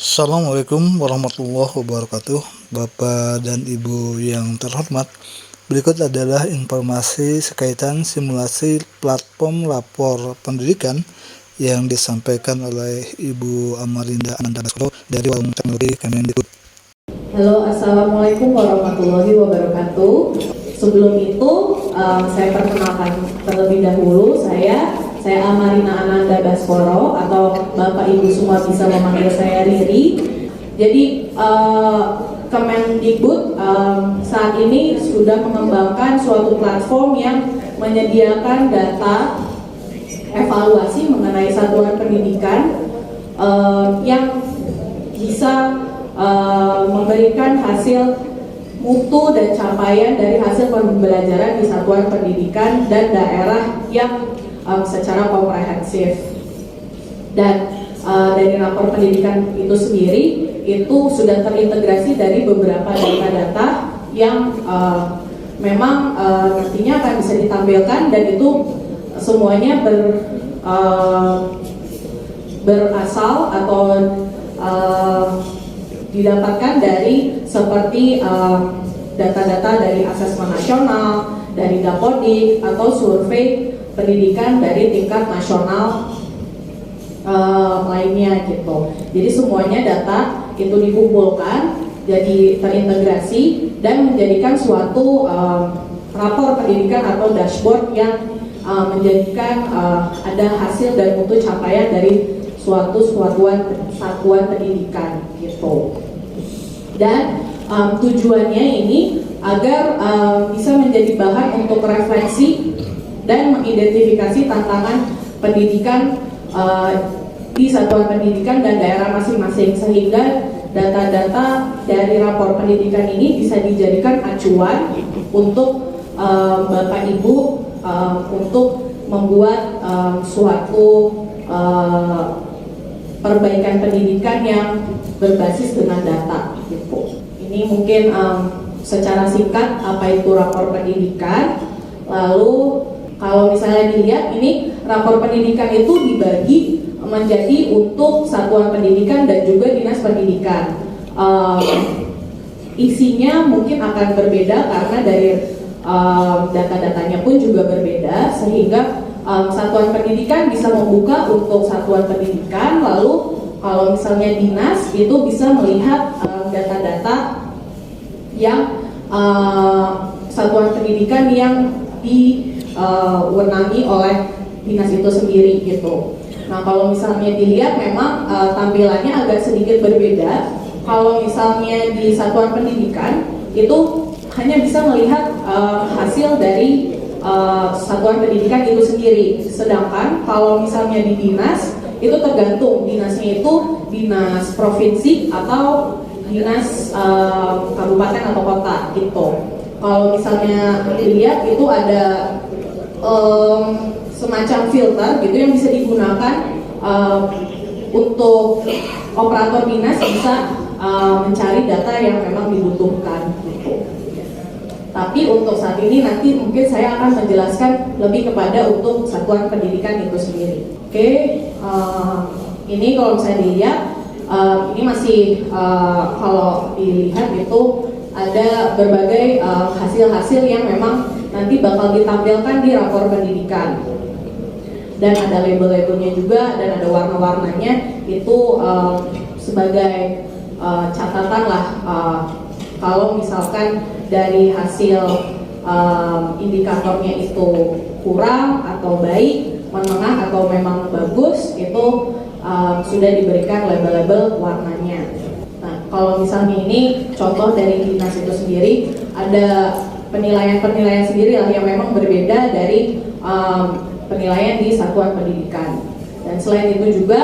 Assalamualaikum warahmatullahi wabarakatuh. Bapak dan Ibu yang terhormat, berikut adalah informasi sekaitan simulasi platform lapor pendidikan yang disampaikan oleh Ibu Amarinda Ananda Baskoro dari Warung Teknologi Kemendikbud. Halo, Assalamualaikum warahmatullahi wabarakatuh. Sebelum itu, saya perkenalkan terlebih dahulu, saya Amarina Ananda Baskoro, atau Bapak Ibu semua bisa memanggil saya Riri. Jadi, Kemendikbud saat ini sudah mengembangkan suatu platform yang menyediakan data evaluasi mengenai satuan pendidikan yang bisa memberikan hasil mutu dan capaian dari hasil pembelajaran di satuan pendidikan dan daerah yang secara komprehensif. Dan dari rapor pendidikan itu sendiri itu sudah terintegrasi dari beberapa data-data yang memang nantinya akan bisa ditampilkan, dan itu semuanya berasal atau didapatkan dari seperti data-data dari asesmen nasional, dari Dapodik, atau survei pendidikan dari tingkat nasional lainnya gitu. Jadi semuanya data itu dikumpulkan, jadi terintegrasi dan menjadikan suatu rapor pendidikan atau dashboard yang menjadikan ada hasil dan mutu capaian dari suatu satuan pendidikan gitu. Dan tujuannya ini agar bisa menjadi bahan untuk refleksi dan mengidentifikasi tantangan pendidikan di satuan pendidikan dan daerah masing-masing, sehingga data-data dari rapor pendidikan ini bisa dijadikan acuan untuk Bapak Ibu untuk membuat suatu perbaikan pendidikan yang berbasis dengan data gitu. Ini mungkin secara singkat apa itu rapor pendidikan. Lalu kalau misalnya dilihat, ini rapor pendidikan itu dibagi menjadi untuk satuan pendidikan dan juga dinas pendidikan. Isinya mungkin akan berbeda karena dari data-datanya pun juga berbeda, sehingga satuan pendidikan bisa membuka untuk satuan pendidikan, lalu kalau misalnya dinas itu bisa melihat data-data yang satuan pendidikan yang diwenangi oleh dinas itu sendiri gitu. Nah, kalau misalnya dilihat memang tampilannya agak sedikit berbeda. Kalau misalnya di satuan pendidikan itu hanya bisa melihat hasil dari satuan pendidikan itu sendiri. Sedangkan kalau misalnya di dinas itu tergantung dinasnya itu dinas provinsi atau dinas kabupaten atau kota gitu. Kalau misalnya dilihat itu ada semacam filter gitu yang bisa digunakan untuk operator dinas bisa mencari data yang memang dibutuhkan gitu. Tapi untuk saat ini nanti mungkin saya akan menjelaskan lebih kepada untuk satuan pendidikan itu sendiri. Oke, ini kalau misalnya dilihat, ini masih kalau dilihat itu ada berbagai hasil-hasil yang memang nanti bakal ditampilkan di rapor pendidikan. Dan ada label-labelnya juga, dan ada warna-warnanya, itu sebagai catatan lah kalau misalkan dari hasil indikatornya itu kurang atau baik, menengah atau memang bagus, itu sudah diberikan label-label warnanya. Nah, kalau misalnya ini contoh dari dinas itu sendiri, ada penilaian-penilaian sendiri lah yang memang berbeda dari penilaian di satuan pendidikan. Dan selain itu juga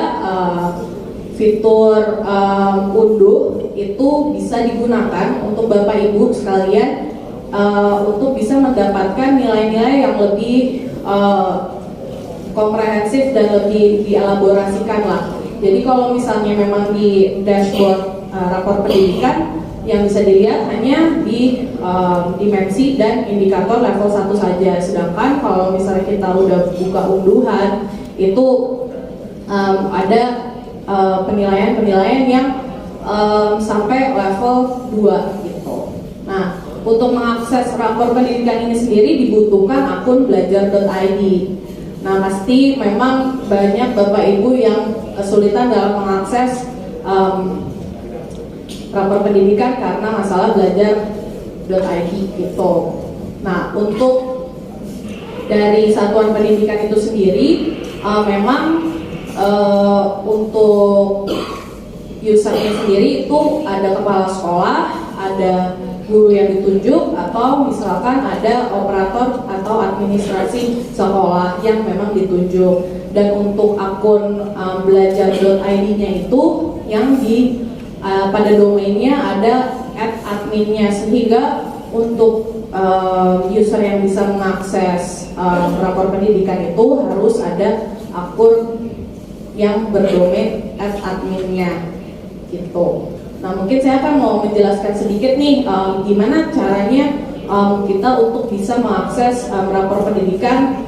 fitur unduh itu bisa digunakan untuk Bapak Ibu sekalian untuk bisa mendapatkan nilai-nilai yang lebih komprehensif dan lebih dielaborasikan lah. Jadi kalau misalnya memang di dashboard rapor pendidikan yang bisa dilihat hanya di dimensi dan indikator level 1 saja. Sedangkan kalau misalnya kita udah buka unduhan, itu ada penilaian-penilaian yang sampai level 2 gitu. Nah, untuk mengakses rapor pendidikan ini sendiri dibutuhkan akun belajar.id. Nah, pasti memang banyak Bapak Ibu yang kesulitan dalam mengakses rapor pendidikan karena masalah belajar.id gitu. Nah, untuk dari satuan pendidikan itu sendiri memang untuk usernya sendiri itu ada kepala sekolah, ada guru yang ditunjuk, atau misalkan ada operator atau administrasi sekolah yang memang ditunjuk. Dan untuk akun belajar.id-nya itu yang pada domainnya ada @adminnya, sehingga untuk user yang bisa mengakses rapor pendidikan itu harus ada akun yang berdomain @adminnya gitu. Nah, mungkin saya akan mau menjelaskan sedikit nih gimana caranya kita untuk bisa mengakses rapor pendidikan.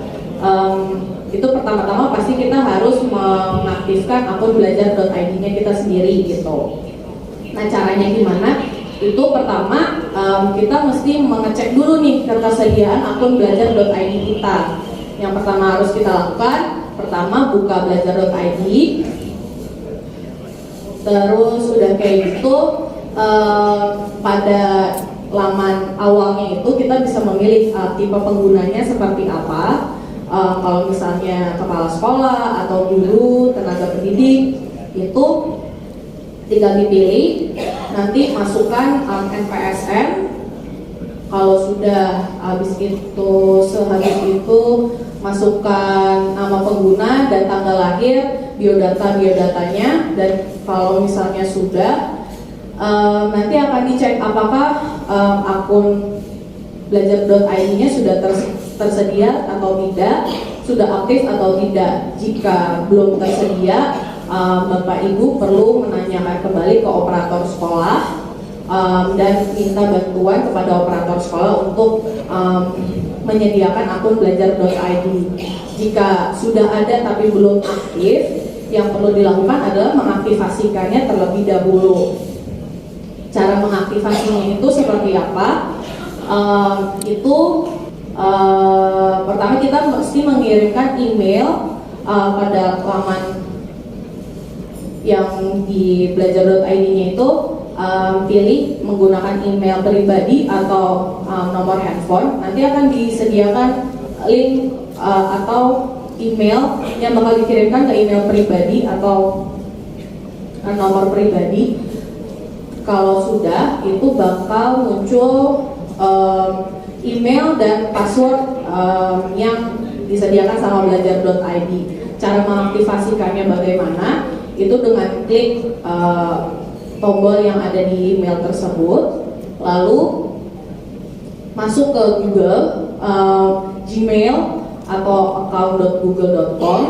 Itu pertama-tama pasti kita harus mengaktifkan akun belajar.id-nya kita sendiri gitu. Nah, caranya gimana? Itu pertama kita mesti mengecek dulu nih ketersediaan akun belajar.id kita. Yang pertama harus kita lakukan, pertama buka belajar.id. Terus udah kayak gitu pada laman awalnya itu kita bisa memilih tipe penggunanya seperti apa. Kalau misalnya kepala sekolah atau guru, tenaga pendidik, itu tinggal dipilih, nanti masukkan NPSN. Kalau sudah habis itu, sehabis itu masukkan nama pengguna dan tanggal lahir, biodatanya, dan kalau misalnya sudah, nanti akan dicek apakah akun belajar.id-nya sudah tersedia atau tidak, sudah aktif atau tidak. Jika belum tersedia, Bapak Ibu perlu menanyakan kembali ke operator sekolah dan minta bantuan kepada operator sekolah untuk menyediakan akun belajar.id. Jika sudah ada tapi belum aktif, yang perlu dilakukan adalah mengaktifasikannya terlebih dahulu. Cara mengaktifasinya itu seperti apa? Pertama kita mesti mengirimkan email pada laman yang di belajar.id-nya itu, pilih menggunakan email pribadi atau nomor handphone. Nanti akan disediakan link atau email yang bakal dikirimkan ke email pribadi atau nomor pribadi. Kalau sudah, itu bakal muncul email dan password yang disediakan sama belajar.id. Cara mengaktifasikannya bagaimana? Itu dengan klik tombol yang ada di email tersebut, lalu masuk ke Google, Gmail atau account.google.com.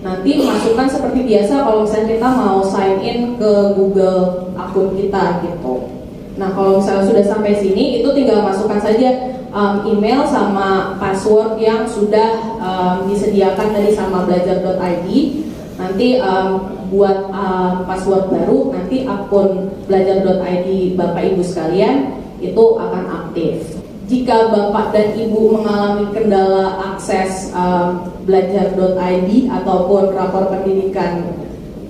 Nanti masukkan seperti biasa kalau misalnya kita mau sign in ke Google akun kita gitu. Nah, kalau misalnya sudah sampai sini, itu tinggal masukkan saja email sama password yang sudah disediakan tadi sama belajar.id. Nanti buat password baru, nanti akun belajar.id Bapak Ibu sekalian itu akan aktif. Jika Bapak dan Ibu mengalami kendala akses belajar.id ataupun rapor pendidikan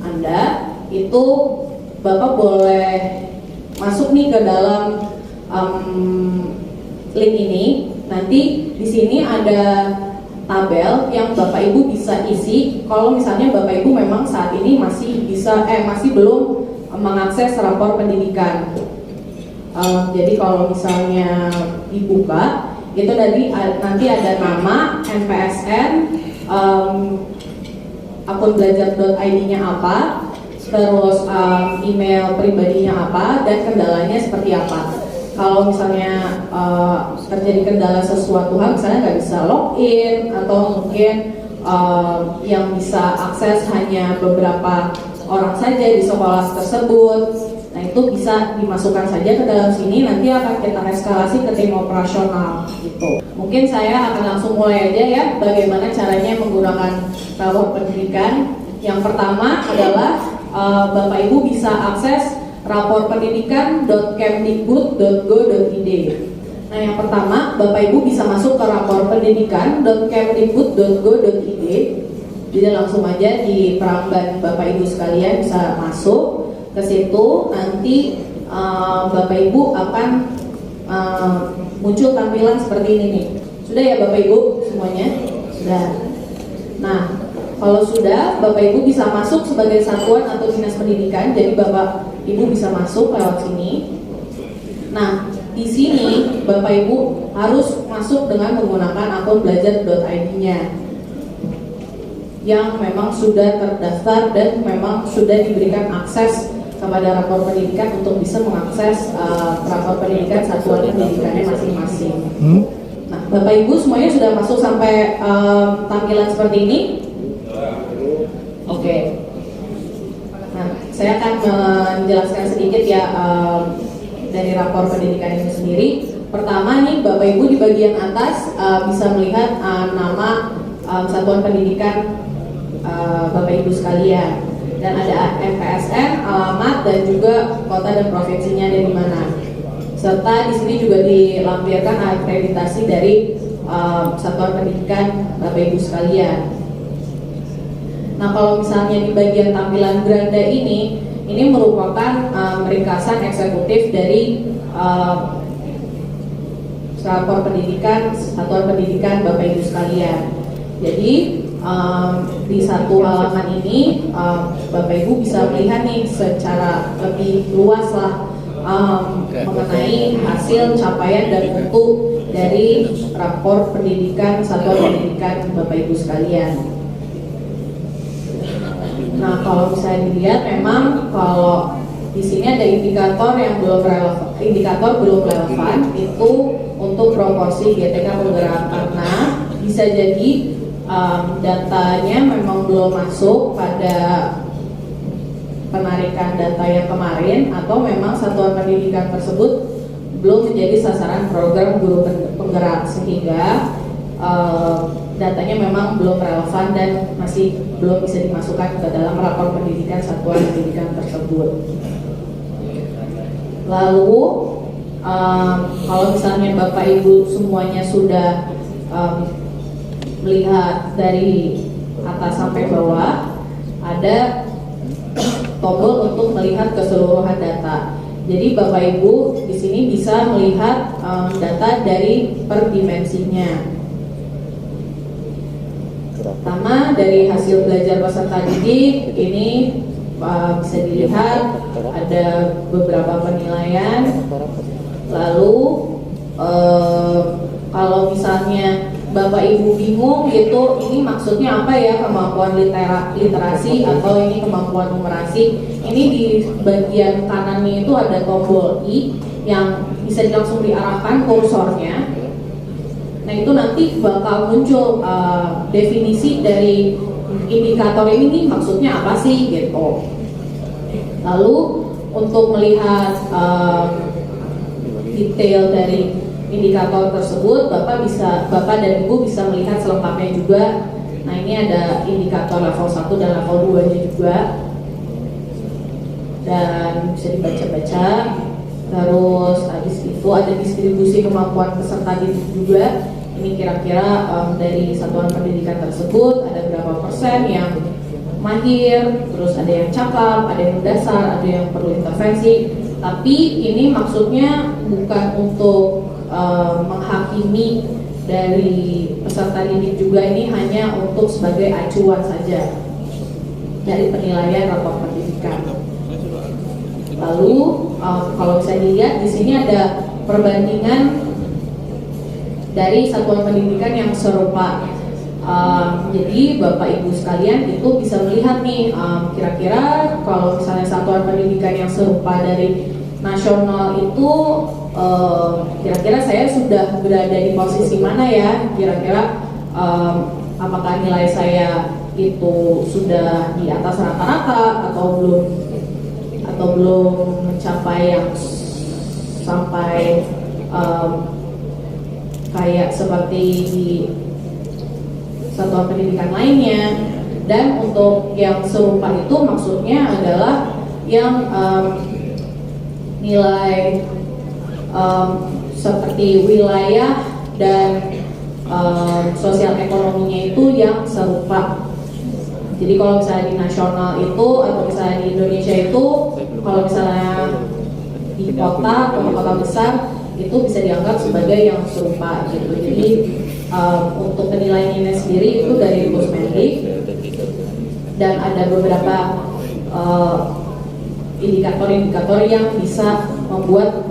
Anda, itu Bapak boleh masuk nih ke dalam link ini. Nanti di sini ada tabel yang Bapak Ibu bisa isi kalau misalnya Bapak Ibu memang saat ini masih belum mengakses rapor pendidikan. Jadi kalau misalnya dibuka, itu nanti ada nama, NPSN, akun belajar.id-nya apa, terus email pribadinya apa, dan kendalanya seperti apa. Kalau misalnya terjadi kendala sesuatu hal, misalnya nggak bisa login atau mungkin yang bisa akses hanya beberapa orang saja di sekolah tersebut, nah itu bisa dimasukkan saja ke dalam sini. Nanti akan kita eskalasi ke tim operasional gitu. Mungkin saya akan langsung mulai aja ya, bagaimana caranya menggunakan rapor pendidikan. Yang pertama adalah Bapak Ibu bisa akses raporpendidikan.kemdikbud.go.id. Nah, yang pertama, Bapak Ibu bisa masuk ke raporpendidikan.kemdikbud.go.id. Jadi langsung aja di peramban Bapak Ibu sekalian bisa masuk ke situ. Nanti Bapak Ibu akan muncul tampilan seperti ini nih. Sudah ya Bapak Ibu semuanya? Sudah. Nah, kalau sudah, Bapak Ibu bisa masuk sebagai satuan atau dinas pendidikan. Jadi Bapak Ibu bisa masuk lewat sini. Nah, di sini Bapak Ibu harus masuk dengan menggunakan akun belajar.id-nya yang memang sudah terdaftar dan memang sudah diberikan akses kepada rapor pendidikan untuk bisa mengakses rapor pendidikan satuan pendidikannya masing-masing. Nah, Bapak Ibu semuanya sudah masuk sampai tampilan seperti ini? Oke. Nah, saya akan menjelaskan sedikit ya dari rapor pendidikan ini sendiri. Pertama nih, Bapak Ibu di bagian atas bisa melihat nama satuan pendidikan Bapak Ibu sekalian, dan ada MPSN, alamat, dan juga kota dan provinsinya dari mana. Serta di sini juga dilampirkan akreditasi dari satuan pendidikan Bapak Ibu sekalian. Nah, kalau misalnya di bagian tampilan beranda ini merupakan ringkasan eksekutif dari rapor pendidikan satuan pendidikan Bapak Ibu sekalian. Jadi di satu halaman ini Bapak Ibu bisa melihat nih secara lebih luas lah mengenai hasil capaian dan mutu dari rapor pendidikan satuan pendidikan Bapak Ibu sekalian. Nah, kalau bisa dilihat memang kalau di sini ada indikator yang belum relevan itu untuk proporsi GTK penggerak, karena bisa jadi datanya memang belum masuk pada penarikan data yang kemarin, atau memang satuan pendidikan tersebut belum menjadi sasaran program guru penggerak, sehingga datanya memang belum relevan dan masih belum bisa dimasukkan ke dalam rapor pendidikan satuan pendidikan tersebut. Lalu kalau misalnya Bapak Ibu semuanya sudah melihat dari atas sampai bawah, ada tombol untuk melihat keseluruhan data. Jadi Bapak Ibu di sini bisa melihat data dari per dimensinya. Pertama, dari hasil belajar peserta didik ini bisa dilihat ada beberapa penilaian. Lalu kalau misalnya Bapak Ibu bingung gitu, ini maksudnya apa ya, kemampuan literasi atau ini kemampuan numerasi, ini di bagian kanannya itu ada tombol I yang bisa langsung diarahkan kursornya. Nah, itu nanti bakal muncul definisi dari indikator ini nih, maksudnya apa sih gitu. Lalu untuk melihat detail dari indikator tersebut, Bapak dan Ibu bisa melihat selengkapnya juga. Nah, ini ada indikator level 1 dan level 2-nya juga, dan bisa dibaca-baca. Terus habis itu ada distribusi kemampuan peserta didik juga. Ini kira-kira dari satuan pendidikan tersebut ada berapa persen yang mahir, terus ada yang cakap, ada yang dasar, ada yang perlu intervensi. Tapi ini maksudnya bukan untuk menghakimi dari peserta didik juga, ini hanya untuk sebagai acuan saja dari penilaian rapor pendidikan. Lalu kalau bisa dilihat di sini ada perbandingan dari satuan pendidikan yang serupa. Jadi Bapak Ibu sekalian itu bisa melihat nih kira-kira kalau misalnya satuan pendidikan yang serupa dari nasional itu kira-kira saya sudah berada di posisi mana ya, kira-kira apakah nilai saya itu sudah di atas rata-rata atau belum mencapai yang sampai kayak seperti di satuan pendidikan lainnya. Dan untuk yang serupa itu maksudnya adalah yang nilai seperti wilayah dan sosial ekonominya itu yang serupa. Jadi kalau misalnya di nasional itu atau misalnya di Indonesia itu, kalau misalnya di kota atau kota besar itu bisa dianggap sebagai yang serupa gitu. Jadi untuk penilaiannya sendiri itu dari Pusmendik, dan ada beberapa indikator-indikator yang bisa membuat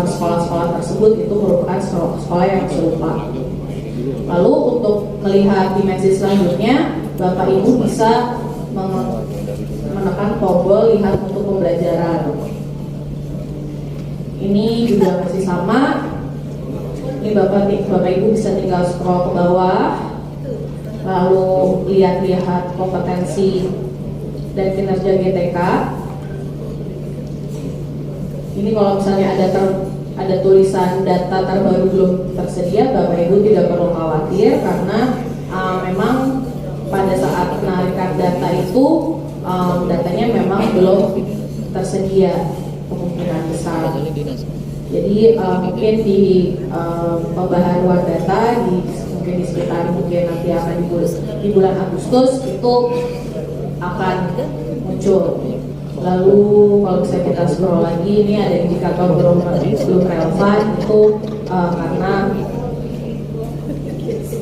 sekolah-sekolah tersebut itu merupakan sekolah yang serupa. Lalu untuk melihat dimensi selanjutnya, Bapak Ibu bisa menekan tombol lihat untuk pembelajaran. Ini juga masih sama. Ini Bapak Ibu bisa tinggal scroll ke bawah, lalu lihat kompetensi dan kinerja GTK. Ini kalau misalnya ada tulisan data terbaru belum tersedia, Bapak Ibu tidak perlu khawatir karena memang pada saat penarikan data itu datanya memang belum tersedia kemungkinan besar. Jadi mungkin di pembaharuan data mungkin di sekitar nanti akan di bulan Agustus itu akan muncul. Lalu kalau bisa kita scroll lagi, ini ada indikator belum relevan itu karena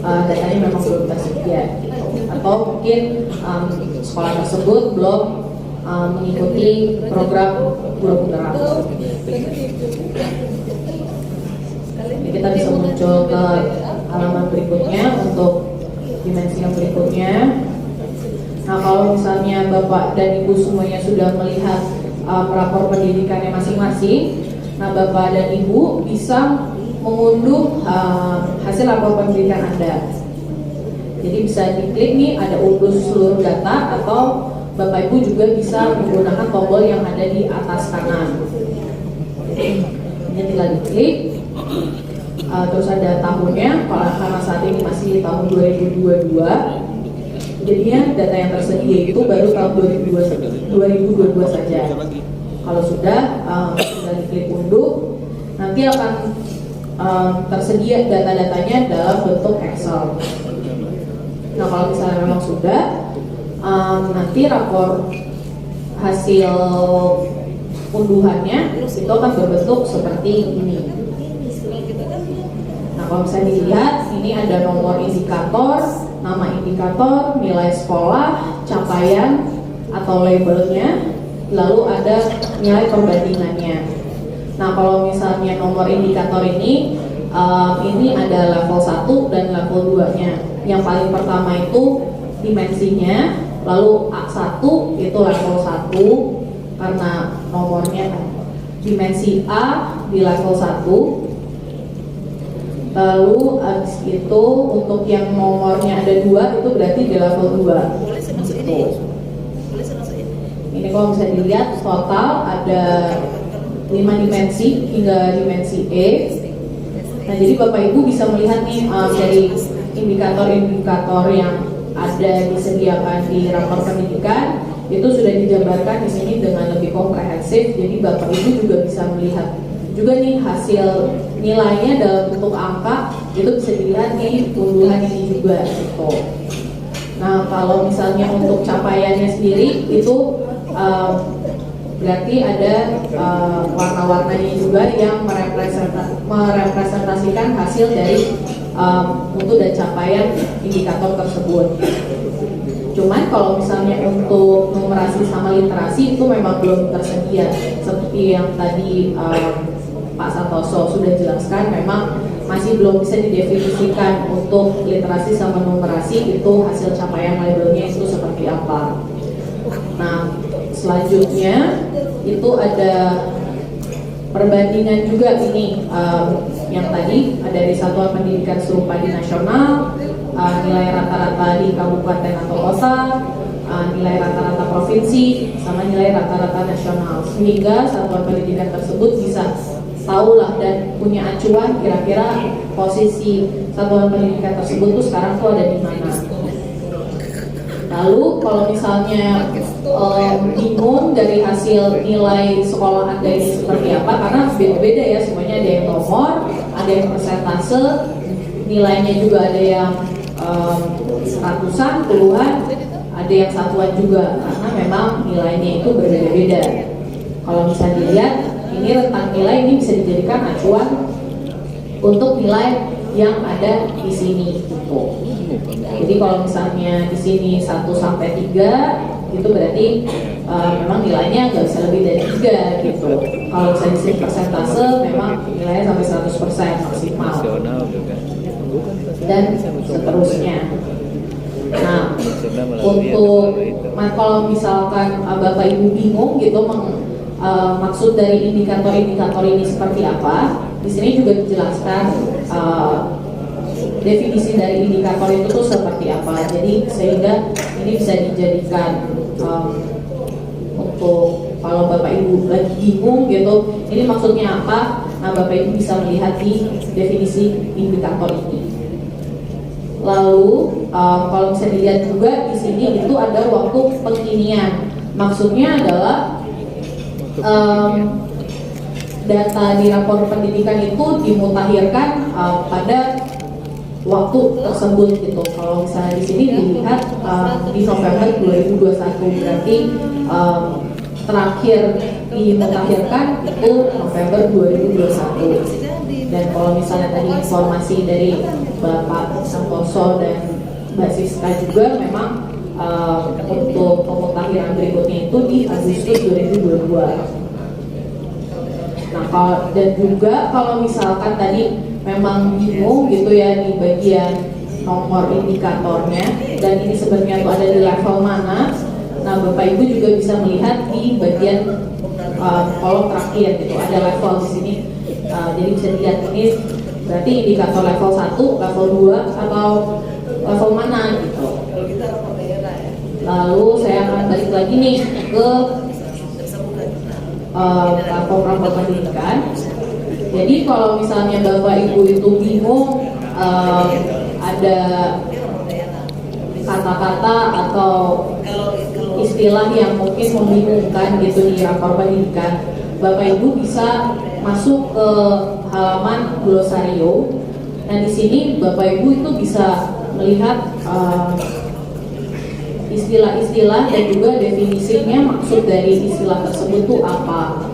datanya memang belum tersedia, atau mungkin sekolah tersebut belum mengikuti program guru penggerak. Ini kita bisa muncul ke halaman berikutnya untuk dimensi yang berikutnya. Nah, kalau misalnya Bapak dan Ibu semuanya sudah melihat rapor pendidikannya masing-masing, nah Bapak dan Ibu bisa mengunduh hasil rapor pendidikan Anda. Jadi bisa diklik nih, ada unduh seluruh data, atau Bapak Ibu juga bisa menggunakan tombol yang ada di atas kanan. Ini tinggal diklik, terus ada tahunnya, karena saat ini masih tahun 2022. Jadinya data yang tersedia itu baru tahun 2022 saja. Kalau sudah diklik unduh, nanti akan tersedia data-datanya dalam bentuk Excel. Nah, kalau misalnya memang sudah, nanti rapor hasil unduhannya itu akan berbentuk seperti ini. Nah, kalau misalnya dilihat, ini ada nomor indikator, nama indikator, nilai sekolah, capaian atau labelnya, lalu ada nilai perbandingannya. Nah, kalau misalnya nomor indikator ini ada level 1 dan level 2-nya. Yang paling pertama itu dimensinya, lalu A1 itu level 1 karena nomornya dimensi A di level 1. Lalu abis itu untuk yang nomornya ada 2 itu berarti di level 2. Boleh saya masuk ini? Boleh saya masuk ini? Ini kalau bisa dilihat total ada 5 dimensi hingga dimensi E. Nah, jadi Bapak Ibu bisa melihat nih dari indikator-indikator yang ada disediakan di rapor pendidikan itu sudah dijabarkan di sini dengan lebih komprehensif. Jadi Bapak Ibu juga bisa melihat juga nih hasil nilainya dalam bentuk angka, itu bisa dilihat nih unduhan ini juga gitu. Nah, kalau misalnya untuk capaiannya sendiri itu berarti ada warna-warnanya juga yang merepresentasikan hasil dari mutu dan capaian indikator tersebut. Cuman kalau misalnya untuk numerasi sama literasi itu memang belum tersedia, seperti yang tadi Pak Santoso sudah jelaskan, memang masih belum bisa didefinisikan untuk literasi sama numerasi itu hasil capaian labelnya itu seperti apa. Nah, selanjutnya itu ada perbandingan juga ini yang tadi ada di satuan pendidikan serupa di nasional, nilai rata-rata di kabupaten atau kota, nilai rata-rata provinsi, sama nilai rata-rata nasional, sehingga satuan pendidikan tersebut bisa tahulah dan punya acuan kira-kira posisi satuan pendidikan tersebut tuh sekarang tuh ada di mana. Lalu kalau misalnya bingung dari hasil nilai sekolah Anda ini seperti apa, karena beda-beda ya, semuanya ada yang nomor, ada yang persentase, nilainya juga ada yang ratusan, puluhan, ada yang satuan juga, karena memang nilainya itu berbeda-beda. Kalau bisa dilihat, ini rentang nilai ini bisa dijadikan acuan untuk nilai yang ada di sini gitu. Jadi kalau misalnya di sini 1 sampai 3 itu berarti memang nilainya nggak bisa lebih dari 3 gitu. Kalau misalnya di sini persentase memang nilainya sampai 100% maksimal. Dan seterusnya. Nah, untuk kalau misalkan Bapak Ibu bingung gitu maksud dari indikator-indikator ini seperti apa, di sini juga dijelaskan definisi dari indikator itu tuh seperti apa. Jadi sehingga ini bisa dijadikan untuk kalau Bapak Ibu lagi bingung gitu, ini maksudnya apa? Nah, Bapak Ibu bisa melihat di definisi indikator ini. Lalu kalau bisa dilihat juga di sini itu ada waktu penginian. Maksudnya adalah data di rapor pendidikan itu dimutakhirkan pada waktu tersebut gitu. Kalau misalnya di sini dilihat di November 2021 berarti terakhir dimutakhirkan itu November 2021. Dan kalau misalnya tadi informasi dari Bapak Santoso dan Mbak Siska juga memang untuk pemutakhiran berikutnya itu di Agustus 2022. Nah, dan juga kalau misalkan tadi memang bingung gitu ya di bagian nomor indikatornya dan ini sebenarnya itu ada di level mana, nah Bapak Ibu juga bisa melihat di bagian kolom terakhir gitu ada level di sini. Jadi bisa dilihat ini berarti indikator level 1, level 2 atau level mana gitu. Lalu saya akan balik lagi nih ke rapor pendidikan. Jadi kalau misalnya Bapak Ibu itu bingung ada kata-kata atau istilah yang mungkin membingungkan gitu di rapor pendidikan, Bapak Ibu bisa masuk ke halaman glosario. Nah, di sini Bapak Ibu itu bisa melihat istilah-istilah dan juga definisinya, maksud dari istilah tersebut itu apa.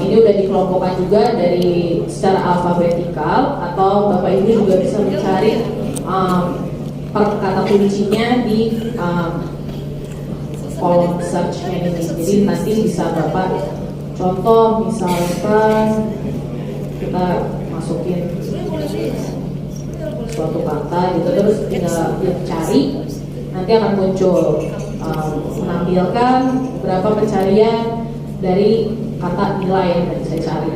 Ini udah dikelompokkan juga dari secara alfabetikal, atau Bapak Ibu juga bisa mencari per kata kuncinya di kolom search-nya ini. Jadi nanti bisa Bapak contoh, misalkan kita masukin suatu kata gitu, terus tinggal cari, nanti akan muncul menampilkan berapa pencarian dari kata nilai yang tadi saya cari.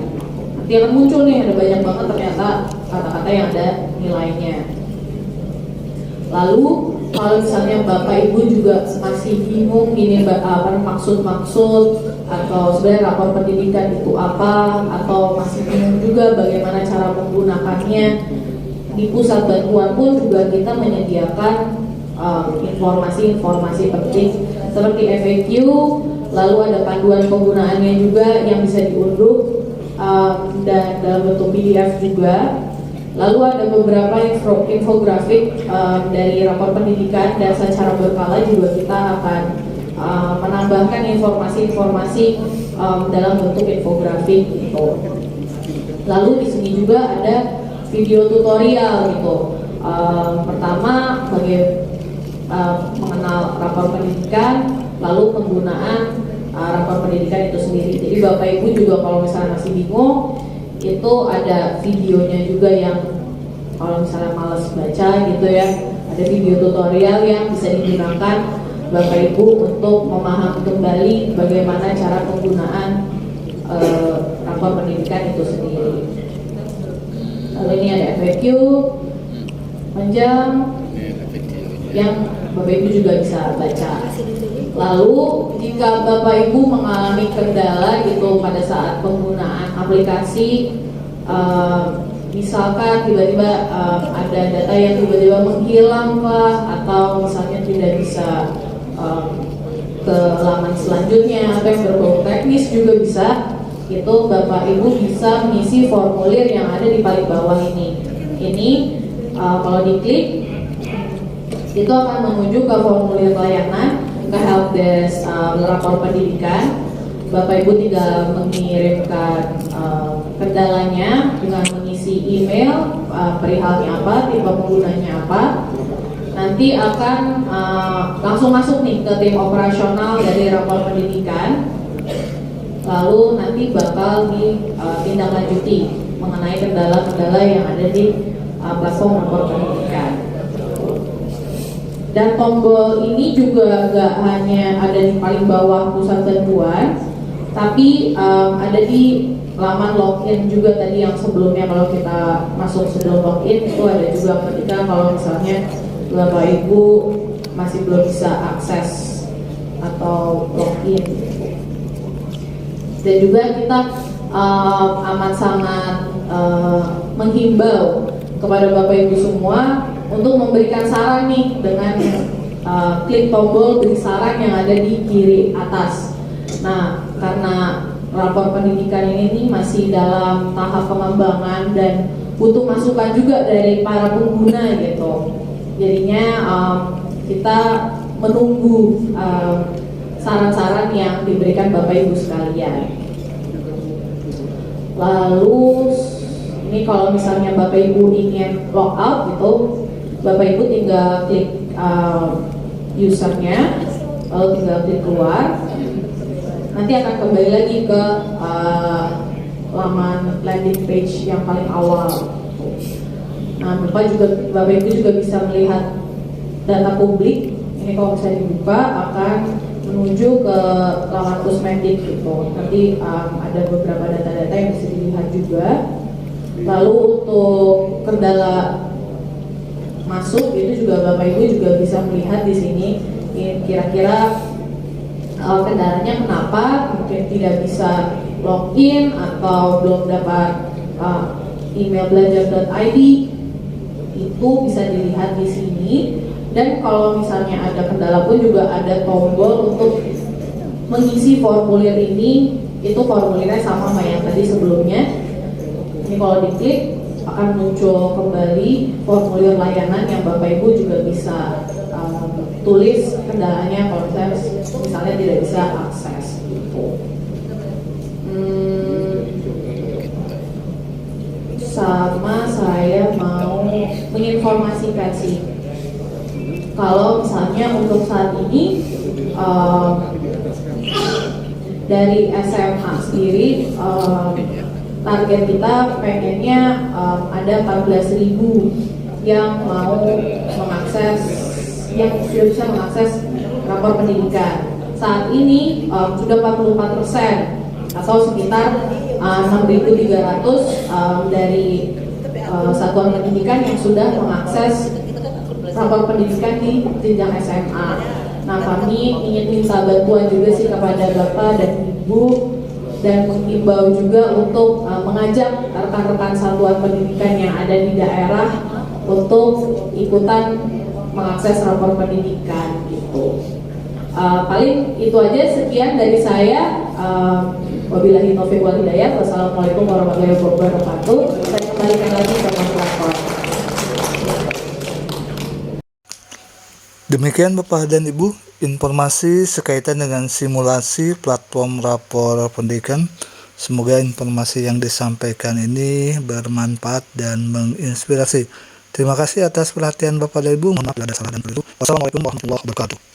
Nanti akan muncul nih, ada banyak banget ternyata kata-kata yang ada nilainya. Lalu kalau misalnya Bapak Ibu juga masih bingung ini apa maksud-maksud atau sebenarnya rapor pendidikan itu apa, atau masih bingung juga bagaimana cara menggunakannya, di pusat bantuan pun juga kita menyediakan informasi-informasi penting seperti FAQ, lalu ada panduan penggunaannya juga yang bisa diunduh dan dalam bentuk PDF juga. Lalu ada beberapa infografik dari rapor pendidikan, dan secara berkala juga kita akan menambahkan informasi-informasi dalam bentuk infografik gitu. Lalu di sini juga ada video tutorial gitu. Pertama mengenal rapor pendidikan, lalu penggunaan rapor pendidikan itu sendiri. Jadi Bapak Ibu juga kalau misalnya masih bingung, itu ada videonya juga yang kalau misalnya malas baca gitu ya, ada video tutorial yang bisa digunakan Bapak Ibu untuk memahami kembali bagaimana cara penggunaan rapor pendidikan itu sendiri. Lalu ini ada FAQ panjang yang Bapak Ibu juga bisa baca. Lalu jika Bapak Ibu mengalami kendala gitu pada saat penggunaan aplikasi, misalkan tiba-tiba ada data yang tiba-tiba menghilang lah, atau misalnya tidak bisa ke laman selanjutnya atau yang berbau teknis juga bisa, itu Bapak Ibu bisa mengisi formulir yang ada di paling bawah ini. Ini kalau diklik itu akan menuju ke formulir layanan, ke helpdesk lapor pendidikan. Bapak Ibu tinggal mengirimkan kendalanya dengan mengisi email, perihalnya apa, tipe penggunanya apa. Nanti akan langsung masuk nih ke tim operasional dari rapor pendidikan. Lalu nanti bakal ditindaklanjuti mengenai kendala-kendala yang ada di platform rapor pendidikan. Dan tombol ini juga nggak hanya ada di paling bawah pusat bantuan, tapi ada di laman login juga tadi yang sebelumnya. Kalau kita masuk sebelum login itu ada juga ketika kalau misalnya Bapak Ibu masih belum bisa akses atau login. Dan juga kita amat sangat menghimbau kepada Bapak Ibu semua untuk memberikan saran nih dengan klik tombol beri saran yang ada di kiri atas. Nah, karena rapor pendidikan ini masih dalam tahap pengembangan dan butuh masukan juga dari para pengguna gitu. Jadinya kita menunggu saran-saran yang diberikan Bapak Ibu sekalian. Lalu ini kalau misalnya Bapak Ibu ingin log out gitu, Bapak Ibu tinggal klik usernya, lalu tinggal klik keluar. Nanti akan kembali lagi ke laman landing page yang paling awal. Nah, Bapak Ibu juga bisa melihat data publik. Ini kalau bisa dibuka akan menuju ke laman Pusmendik gitu. Nanti ada beberapa data-data yang bisa dilihat juga. Lalu untuk kendala masuk itu juga Bapak Ibu juga bisa melihat di sini kira-kira kendalanya kenapa, mungkin tidak bisa login atau belum dapat email belajar.id, itu bisa dilihat di sini. Dan kalau misalnya ada kendala pun juga ada tombol untuk mengisi formulir ini. Itu formulirnya sama sama yang tadi sebelumnya. Ini kalau diklik akan muncul kembali formulir layanan yang Bapak Ibu juga bisa tulis kendalanya kalau misalnya tidak bisa akses gitu. Sama saya mau menginformasikan sih, kalau misalnya untuk saat ini dari SMA sendiri target kita pengennya ada 14.000 yang mau mengakses, yang sudah bisa mengakses rapor pendidikan. Saat ini sudah 44% atau sekitar 6.300 dari satuan pendidikan yang sudah mengakses rapor pendidikan di jenjang SMA. Nah, kami ingin minta bantuan juga sih kepada Bapak dan Ibu dan mengimbau juga untuk mengajak rekan-rekan satuan pendidikan yang ada di daerah untuk ikutan mengakses rapor pendidikan gitu. Paling itu aja, sekian dari saya. Wabillahi taufiq wal hidayah. Wassalamualaikum warahmatullahi wabarakatuh. Saya kembalikan lagi ke Mas Rakor. Demikian Bapak dan Ibu, informasi sekaitan dengan simulasi platform rapor pendidikan. Semoga informasi yang disampaikan ini bermanfaat dan menginspirasi. Terima kasih atas perhatian Bapak dan Ibu. Mohon maaf bila ada salah dan keliru. Wassalamualaikum warahmatullahi wabarakatuh.